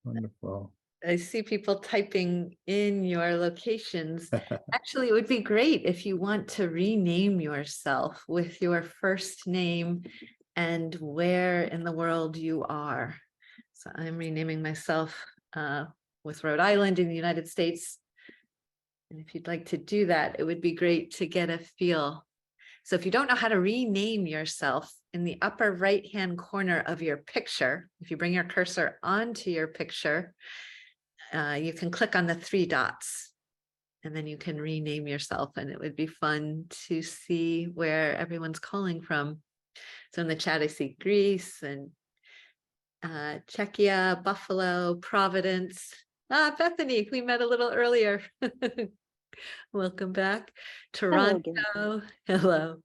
Wonderful. I see people typing in your locations. Actually, it would be great if you want to rename yourself with your first name and where in the world you are. So I'm renaming myself with Rhode Island in the United States. And if you'd like to do that, it would be great to get a feel. So if you don't know how to rename yourself, in the upper right-hand corner of your picture, if you bring your cursor onto your picture, you can click on the 3 dots and then you can rename yourself, and it would be fun to see where everyone's calling from. So in the chat, I see Greece and Czechia, Buffalo, Providence. Bethany, we met a little earlier. Welcome back. Hello again. Toronto, hello.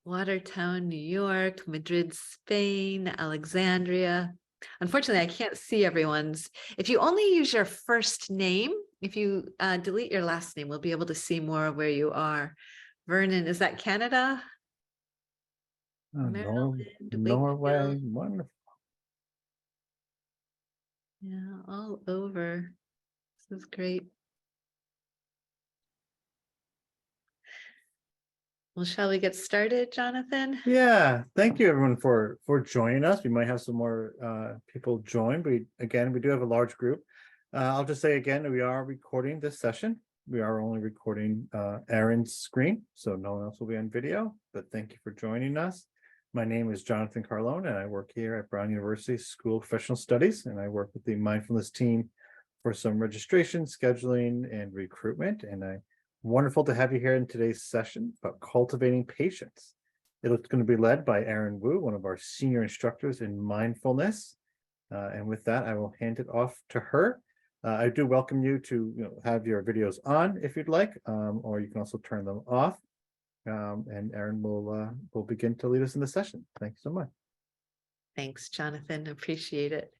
Watertown, New York, Madrid, Spain, Alexandria. Unfortunately, I can't see everyone's. If you only use your first name, if you delete your last name, we'll be able to see more of where you are. Vernon, is that Canada? Maryland, Norway, Wakefield. wonderful. Yeah, all over. This is great. Well, shall we get started, Jonathan? Yeah, thank you everyone for joining us. We might have some more people join, but again, we do have a large group. I'll just say again, we are recording this session. We are only recording Erin's screen, so no one else will be on video, but thank you for joining us. My name is Jonathan Carlone, and I work here at Brown University School of Professional Studies, and I work with the mindfulness team for some registration, scheduling, and recruitment. And wonderful to have you here in today's session about cultivating patience. It's going to be led by Erin Wu, one of our senior instructors in mindfulness. And with that, I will hand it off to her. I do welcome you to have your videos on if you'd like, or you can also turn them off. And Erin will begin to lead us in the session. Thank you so much. Thanks, Jonathan. Appreciate it.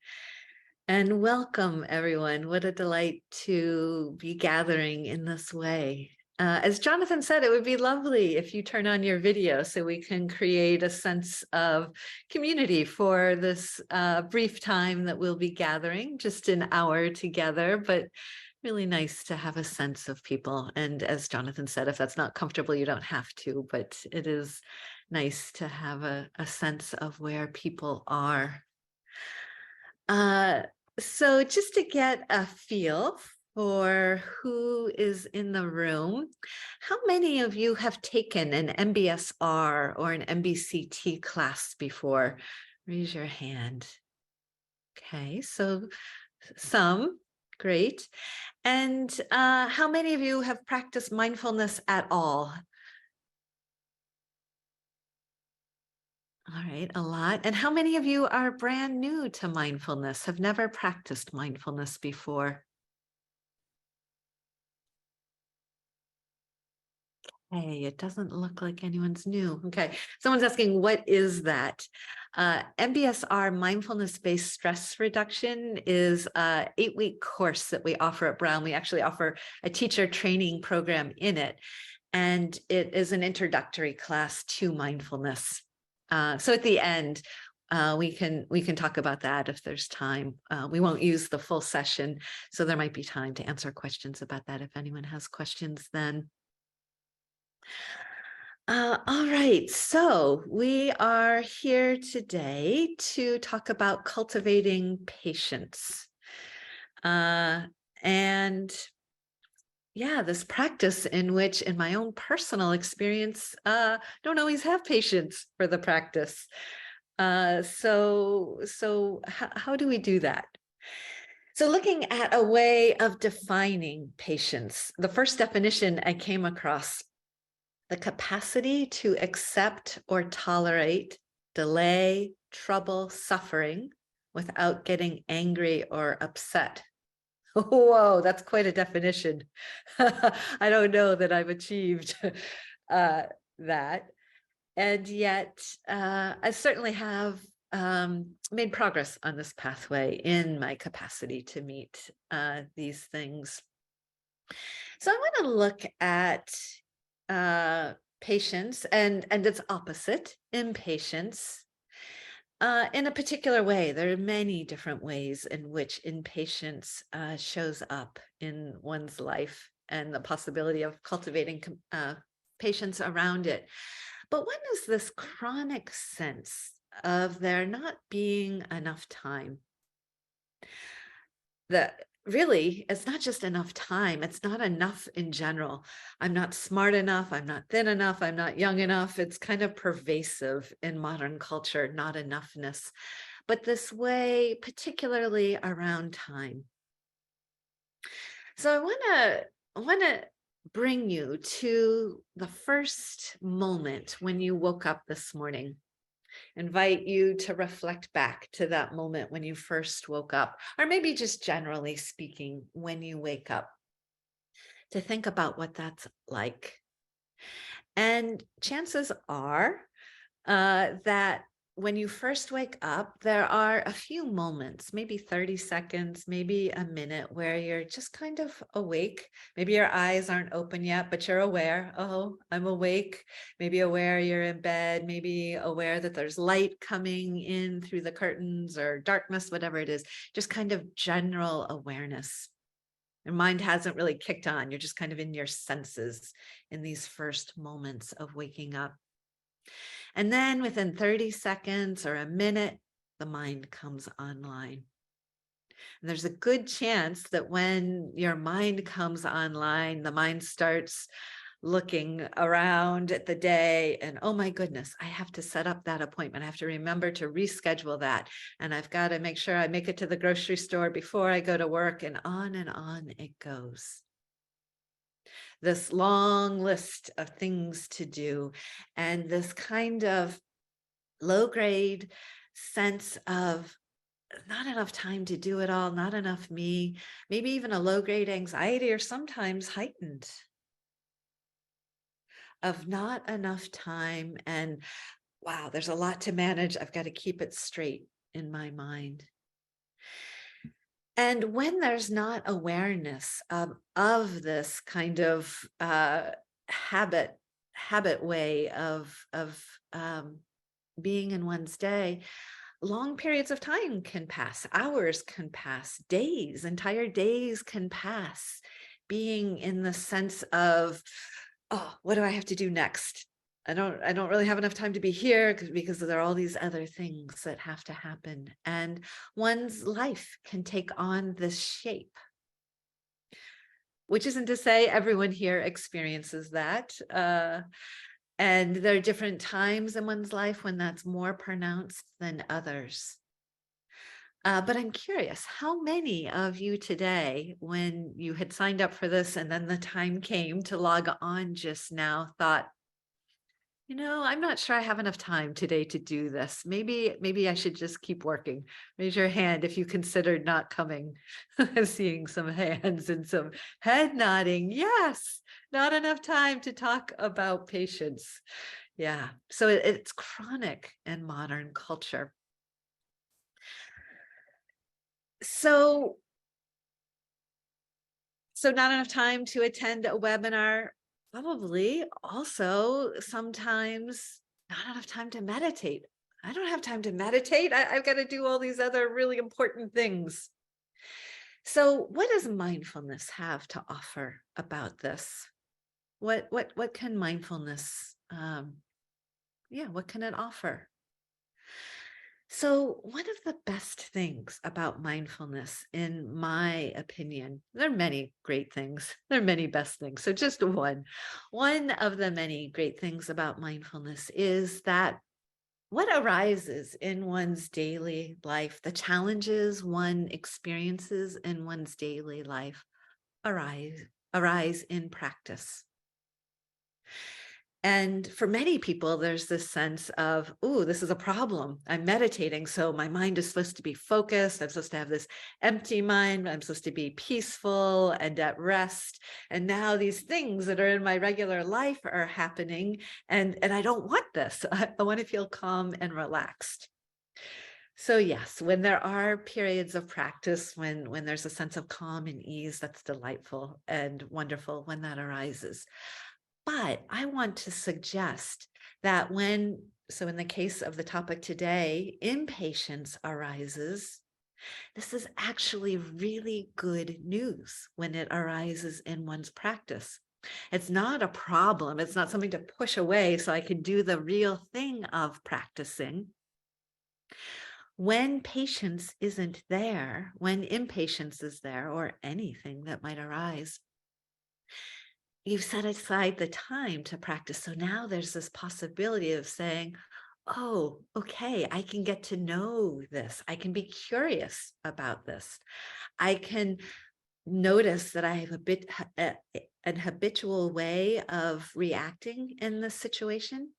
And welcome, everyone. What a delight to be gathering in this way. As Jonathan said, it would be lovely if you turn on your video so we can create a sense of community for this brief time that we'll be gathering, just an hour together, but really nice to have a sense of people. And as Jonathan said, if that's not comfortable, you don't have to, but it is nice to have a sense of where people are. So just to get a feel for who is in the room, how many of you have taken an MBSR or an MBCT class before? Raise your hand. Okay, so some, great. And how many of you have practiced mindfulness at all? All right, a lot. And how many of you are brand new to mindfulness, have never practiced mindfulness before? Hey, it doesn't look like anyone's new. Okay, someone's asking, what is that? MBSR, mindfulness-based stress reduction, is an 8-week course that we offer at Brown. We actually offer a teacher training program in it, and it is an introductory class to mindfulness. So at the end, we can talk about that if there's time. We won't use the full session, so there might be time to answer questions about that if anyone has questions then. All right, so we are here today to talk about cultivating patience. And yeah, this practice in which, in my own personal experience, don't always have patience for the practice. So how do we do that? So looking at a way of defining patience, the first definition I came across: the capacity to accept or tolerate delay, trouble, suffering without getting angry or upset. Whoa, that's quite a definition. I don't know that I've achieved that. And yet I certainly have made progress on this pathway in my capacity to meet these things. So I want to look at patience and its opposite, impatience. In a particular way. There are many different ways in which impatience shows up in one's life and the possibility of cultivating patience around it. But one is this chronic sense of there not being enough time. That really, it's not just enough time, it's not enough in general. I'm not smart enough, I'm not thin enough, I'm not young enough. It's kind of pervasive in modern culture, not enoughness. But this way, particularly around time. So I want to bring you to the first moment when you woke up this morning. Invite you to reflect back to that moment when you first woke up, or maybe just generally speaking, when you wake up, to think about what that's like. And chances are that when you first wake up, there are a few moments, maybe 30 seconds, maybe a minute, where you're just kind of awake. Maybe your eyes aren't open yet, but you're aware. Oh, I'm awake. Maybe aware you're in bed. Maybe aware that there's light coming in through the curtains or darkness, whatever it is. Just kind of general awareness. Your mind hasn't really kicked on. You're just kind of in your senses in these first moments of waking up. And then within 30 seconds or a minute, the mind comes online. And there's a good chance that when your mind comes online, the mind starts looking around at the day and, oh my goodness, I have to set up that appointment. I have to remember to reschedule that. And I've got to make sure I make it to the grocery store before I go to work, and on it goes. This long list of things to do, and this kind of low grade sense of not enough time to do it all, not enough me, maybe even a low grade anxiety, or sometimes heightened, of not enough time. And wow, there's a lot to manage. I've got to keep it straight in my mind. And when there's not awareness of this kind of habit way of being in one's day, long periods of time can pass, hours can pass, days, entire days can pass, being in the sense of, oh, what do I have to do next? I don't really have enough time to be here because there are all these other things that have to happen. And one's life can take on this shape, which isn't to say everyone here experiences that. And there are different times in one's life when that's more pronounced than others. But I'm curious, how many of you today, when you had signed up for this and then the time came to log on just now, thought, I'm not sure I have enough time today to do this. Maybe I should just keep working. Raise your hand if you considered not coming. I'm seeing some hands and some head nodding. Yes, not enough time to talk about patience. Yeah, so it's chronic in modern culture. So not enough time to attend a webinar, probably also sometimes not enough time to meditate. I don't have time to meditate. I've got to do all these other really important things. So what does mindfulness have to offer about this? What can mindfulness, what can it offer? So one of the best things about mindfulness, in my opinion, there are many great things, there are many best things. So just one of the many great things about mindfulness is that what arises in one's daily life, the challenges one experiences in one's daily life arise in practice. And for many people, there's this sense of, oh, this is a problem. I'm meditating, so my mind is supposed to be focused. I'm supposed to have this empty mind. I'm supposed to be peaceful and at rest. And now these things that are in my regular life are happening, and I don't want this. I want to feel calm and relaxed. So yes, when there are periods of practice, when there's a sense of calm and ease, that's delightful and wonderful when that arises. But I want to suggest that when So in the case of the topic today, impatience arises. This is actually really good news when it arises in one's practice. It's not a problem. It's not something to push away so I can do the real thing of practicing. When patience isn't there, when impatience is there, or anything that might arise, you've set aside the time to practice. So now there's this possibility of saying, oh, okay, I can get to know this. I can be curious about this. I can notice that I have an habitual way of reacting in this situation.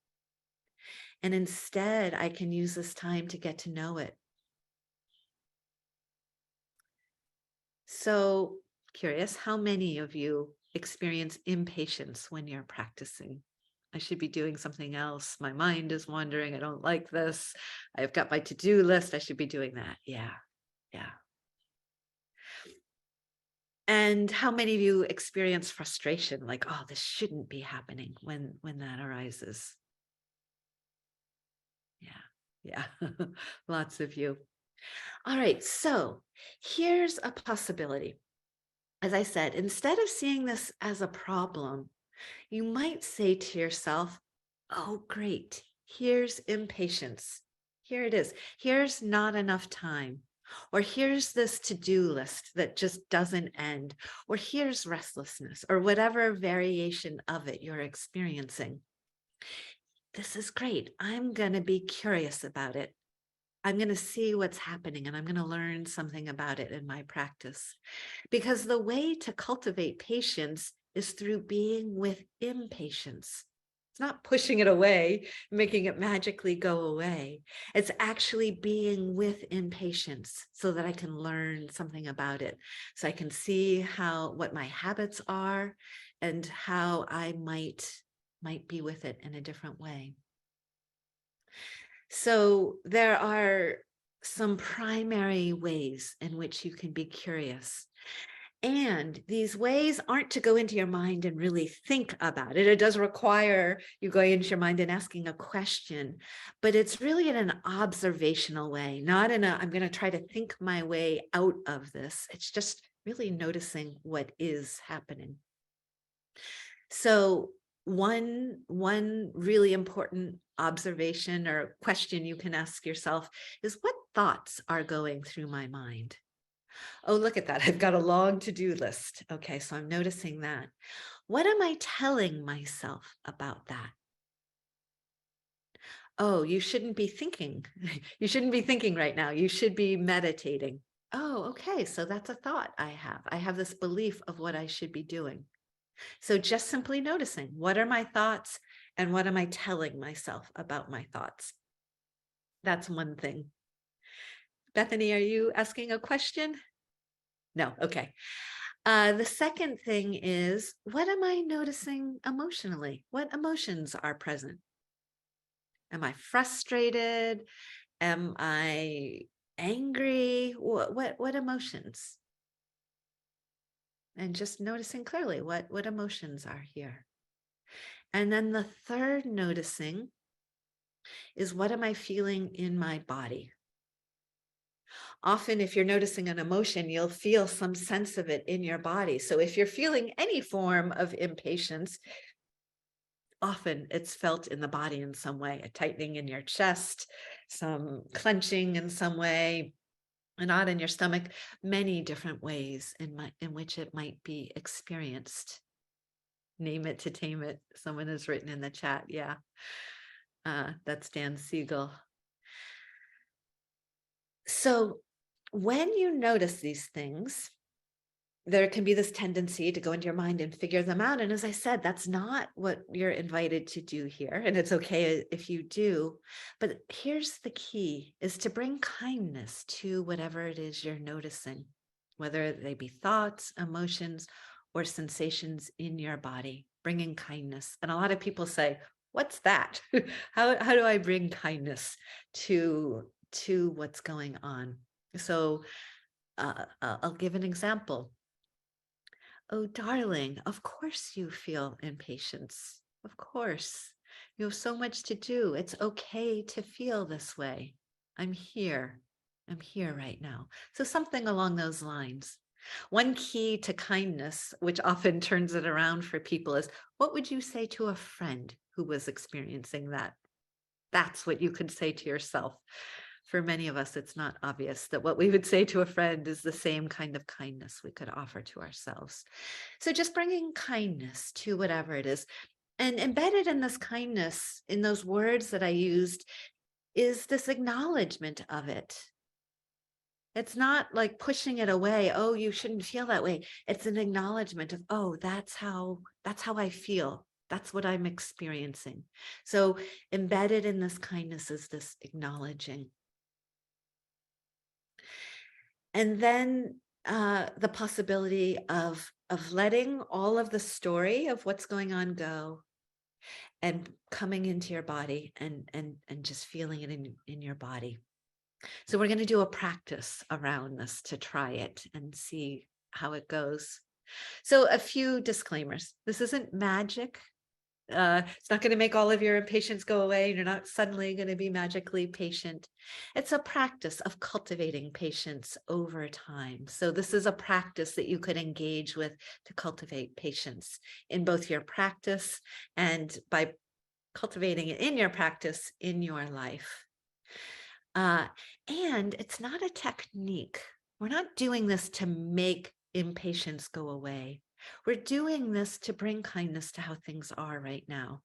And instead, I can use this time to get to know it. So curious, how many of you experience impatience when you're practicing? I should be doing something else. My mind is wandering. I don't like this. I've got my to-do list. I should be doing that. Yeah. Yeah. And how many of you experience frustration? Like, oh, this shouldn't be happening when that arises. Yeah. Yeah. Lots of you. All right. So here's a possibility. As I said, instead of seeing this as a problem, you might say to yourself, oh, great, here's impatience. Here it is. Here's not enough time. Or here's this to-do list that just doesn't end. Or here's restlessness, or whatever variation of it you're experiencing. This is great. I'm going to be curious about it. I'm going to see what's happening, and I'm going to learn something about it in my practice. Because the way to cultivate patience is through being with impatience. It's not pushing it away, making it magically go away. It's actually being with impatience so that I can learn something about it. So I can see what my habits are and how I might be with it in a different way. So there are some primary ways in which you can be curious. And these ways aren't to go into your mind and really think about it. It does require you going into your mind and asking a question, but it's really in an observational way, not in I'm going to try to think my way out of this. It's just really noticing what is happening. So one really important observation or question you can ask yourself is, what thoughts are going through my mind? Oh, look at that. I've got a long to-do list. Okay, so I'm noticing that. What am I telling myself about that? Oh, you shouldn't be thinking. You shouldn't be thinking right now. You should be meditating. Oh, okay. So that's a thought I have. I have this belief of what I should be doing. So just simply noticing, what are my thoughts and what am I telling myself about my thoughts? That's one thing. Bethany, are you asking a question? No. Okay. The second thing is, what am I noticing emotionally? What emotions are present? Am I frustrated? Am I angry? What emotions? And just noticing clearly what emotions are here. And then the third noticing is, what am I feeling in my body? Often, if you're noticing an emotion, you'll feel some sense of it in your body. So if you're feeling any form of impatience, often it's felt in the body in some way, a tightening in your chest, some clenching in some way, a knot in your stomach, many different ways in which it might be experienced. Name it to tame it. Someone has written in the chat. Yeah, that's Dan Siegel. So when you notice these things, there can be this tendency to go into your mind and figure them out. And as I said, that's not what you're invited to do here. And it's okay if you do. But here's the key, is to bring kindness to whatever it is you're noticing, whether they be thoughts, emotions, or sensations in your body, bringing kindness. And a lot of people say, what's that? How do I bring kindness to what's going on? So I'll give an example. Oh, darling, of course you feel impatience. Of course. You have so much to do. It's okay to feel this way. I'm here. I'm here right now. So something along those lines. One key to kindness, which often turns it around for people, is what would you say to a friend who was experiencing that? That's what you could say to yourself. For many of us, it's not obvious that what we would say to a friend is the same kind of kindness we could offer to ourselves. So just bringing kindness to whatever it is. And embedded in this kindness, in those words that I used, is this acknowledgement of it. It's not like pushing it away. Oh, you shouldn't feel that way. It's an acknowledgement of, oh, that's how I feel. That's what I'm experiencing. So embedded in this kindness is this acknowledging. And then the possibility of letting all of the story of what's going on go and coming into your body and just feeling it in your body. So we're going to do a practice around this to try it and see how it goes. So a few disclaimers. This isn't magic. It's not going to make all of your impatience go away. You're not suddenly going to be magically patient. It's a practice of cultivating patience over time. So this is a practice that you could engage with to cultivate patience in both your practice and by cultivating it in your practice in your life. And it's not a technique. We're not doing this to make impatience go away. We're doing this to bring kindness to how things are right now.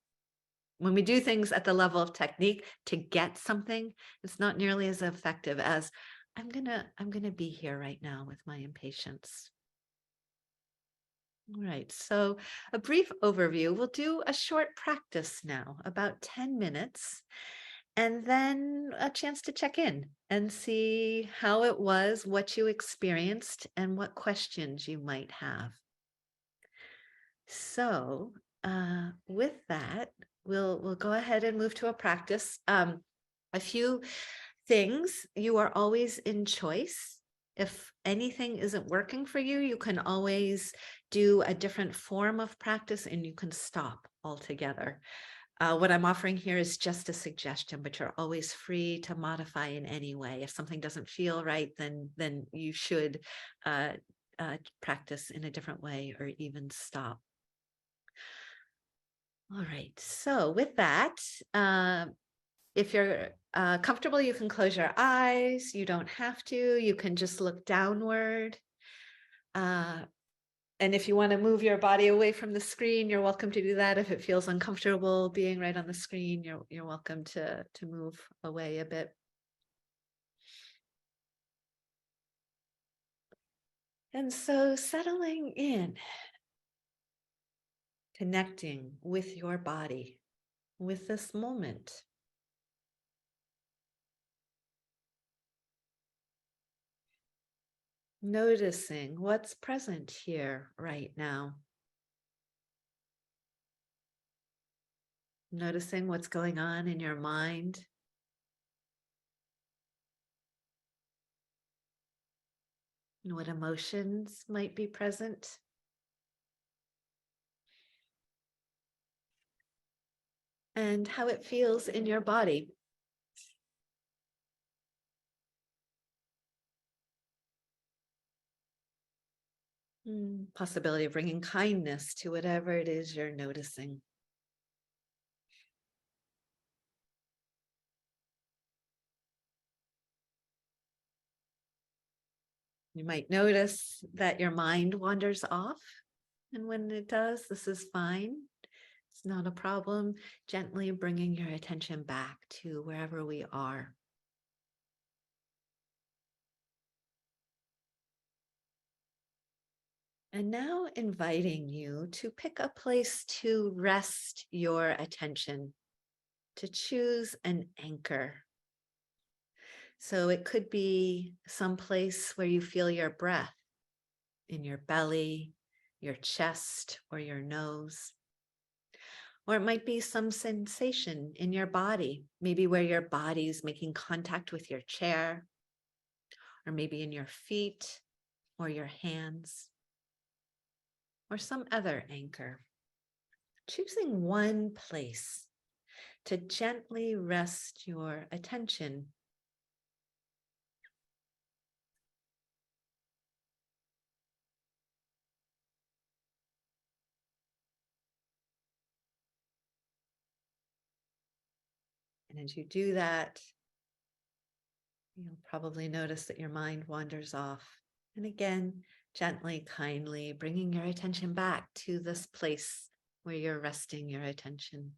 When we do things at the level of technique to get something, it's not nearly as effective as I'm gonna be here right now with my impatience. All right, so a brief overview. We'll do a short practice now, about 10 minutes, and then a chance to check in and see how it was, what you experienced, and what questions you might have. So with that, we'll go ahead and move to a practice. A few things. You are always in choice. If anything isn't working for you, you can always do a different form of practice and you can stop altogether. What I'm offering here is just a suggestion, but you're always free to modify in any way. If something doesn't feel right, then you should practice in a different way or even stop. All right, so with that, if you're comfortable, you can close your eyes. You don't have to. You can just look downward. And if you want to move your body away from the screen, you're welcome to do that. If it feels uncomfortable being right on the screen, you're welcome to move away a bit. And so settling in, connecting with your body, with this moment. Noticing what's present here right now. Noticing what's going on in your mind. And what emotions might be present. And how it feels in your body. Possibility of bringing kindness to whatever it is you're noticing. You might notice that your mind wanders off. And when it does, this is fine. It's not a problem. Gently bringing your attention back to wherever we are. And now inviting you to pick a place to rest your attention, to choose an anchor. So it could be some place where you feel your breath in your belly, your chest, or your nose. Or it might be some sensation in your body, maybe where your body is making contact with your chair, or maybe in your feet or your hands, or some other anchor. Choosing one place to gently rest your attention. And as you do that, you'll probably notice that your mind wanders off. And again, gently, kindly bringing your attention back to this place where you're resting your attention.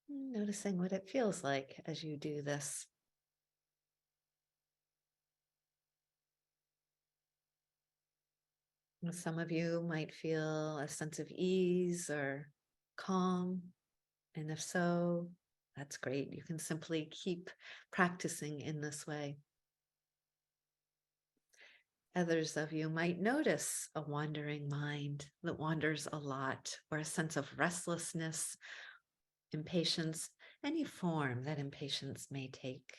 Noticing what it feels like as you do this. Some of you might feel a sense of ease or calm. And if so, that's great. You can simply keep practicing in this way. Others of you might notice a wandering mind that wanders a lot, or a sense of restlessness, impatience, any form that impatience may take.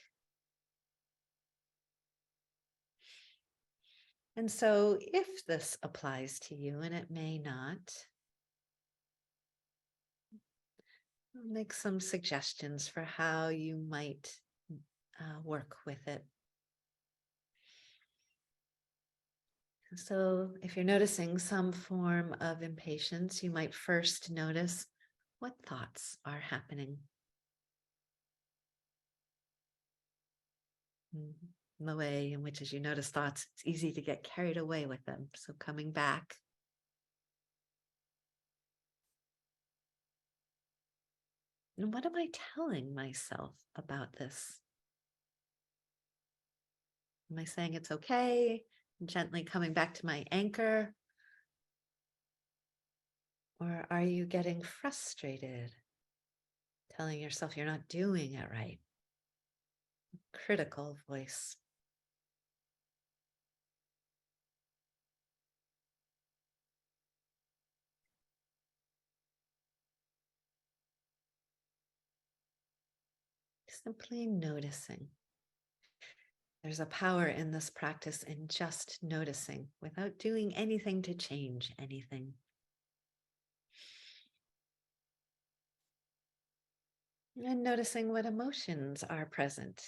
And so, if this applies to you, and it may not, I'll make some suggestions for how you might work with it. So, if you're noticing some form of impatience, you might first notice what thoughts are happening. The way in which, as you notice thoughts, it's easy to get carried away with them. So, coming back. And what am I telling myself about this? Am I saying it's okay? Gently coming back to my anchor? Or are you getting frustrated, telling yourself you're not doing it right? Critical voice. Simply noticing. There's a power in this practice in just noticing without doing anything to change anything. And noticing what emotions are present.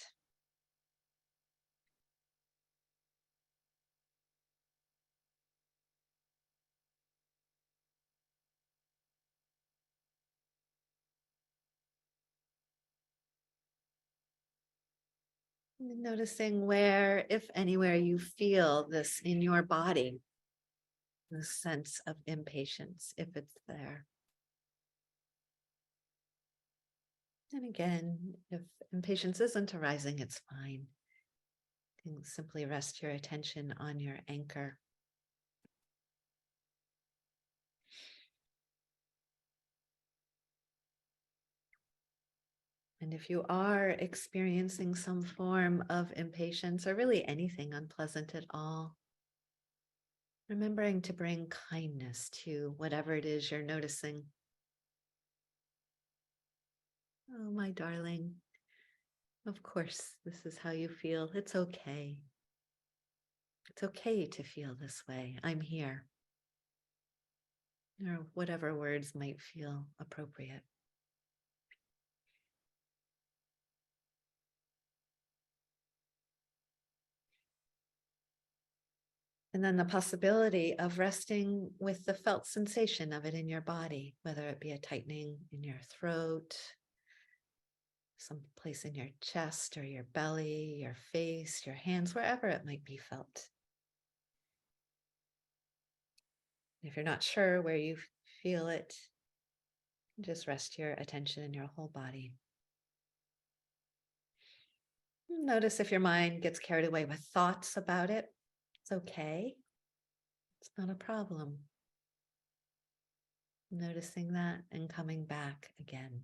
And noticing where, if anywhere, you feel this in your body, the sense of impatience, if it's there. And again, if impatience isn't arising, it's fine. You can simply rest your attention on your anchor. And if you are experiencing some form of impatience, or really anything unpleasant at all, remembering to bring kindness to whatever it is you're noticing. Oh, my darling, of course, this is how you feel. It's okay. It's okay to feel this way. I'm here. Or whatever words might feel appropriate. And then the possibility of resting with the felt sensation of it in your body, whether it be a tightening in your throat, some place in your chest or your belly, your face, your hands, wherever it might be felt. If you're not sure where you feel it, just rest your attention in your whole body. Notice if your mind gets carried away with thoughts about it. It's okay. It's not a problem. Noticing that and coming back again.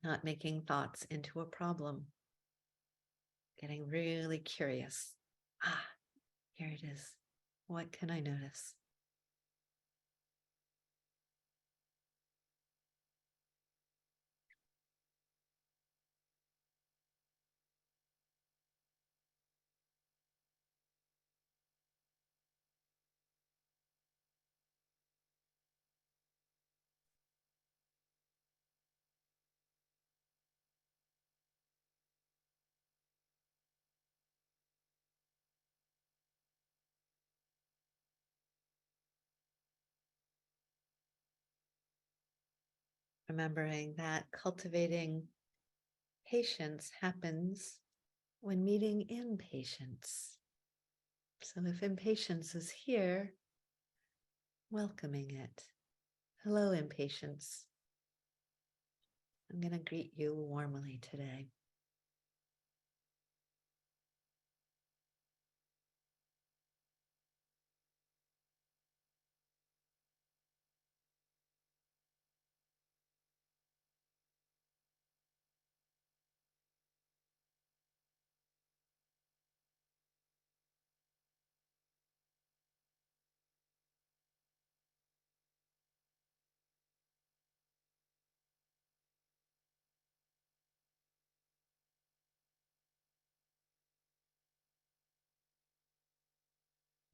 Not making thoughts into a problem. Getting really curious. Ah, here it is. What can I notice? remembering that cultivating patience happens when meeting impatience. So if impatience is here, welcoming it. Hello, impatience. I'm going to greet you warmly today.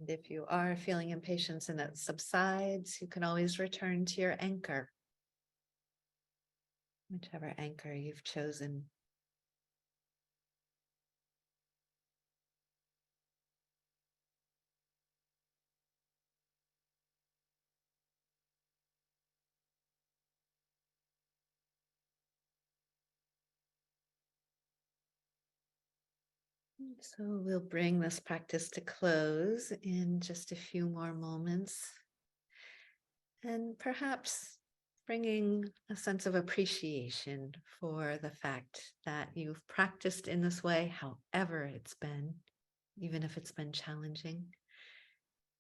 And if you are feeling impatience and it subsides, you can always return to your anchor, whichever anchor you've chosen. So we'll bring this practice to close in just a few more moments. And perhaps bringing a sense of appreciation for the fact that you've practiced in this way, however it's been, even if it's been challenging,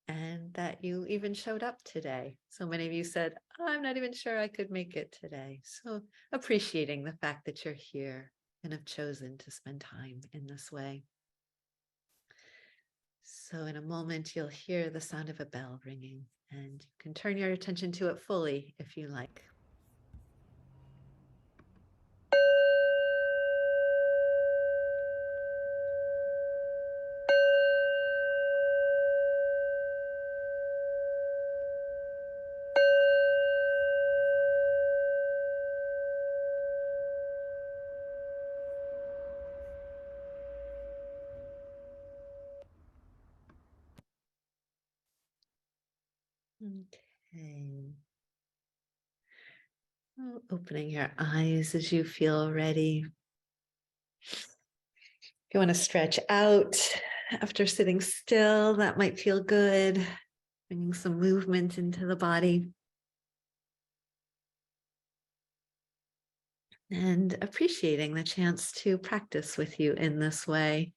and that you even showed up today. So many of you said, I'm not even sure I could make it today. So appreciating the fact that you're here and have chosen to spend time in this way. So in a moment, you'll hear the sound of a bell ringing, and you can turn your attention to it fully if you like. Okay. Oh, opening your eyes as you feel ready. If you want to stretch out after sitting still, that might feel good. Bringing some movement into the body. And appreciating the chance to practice with you in this way.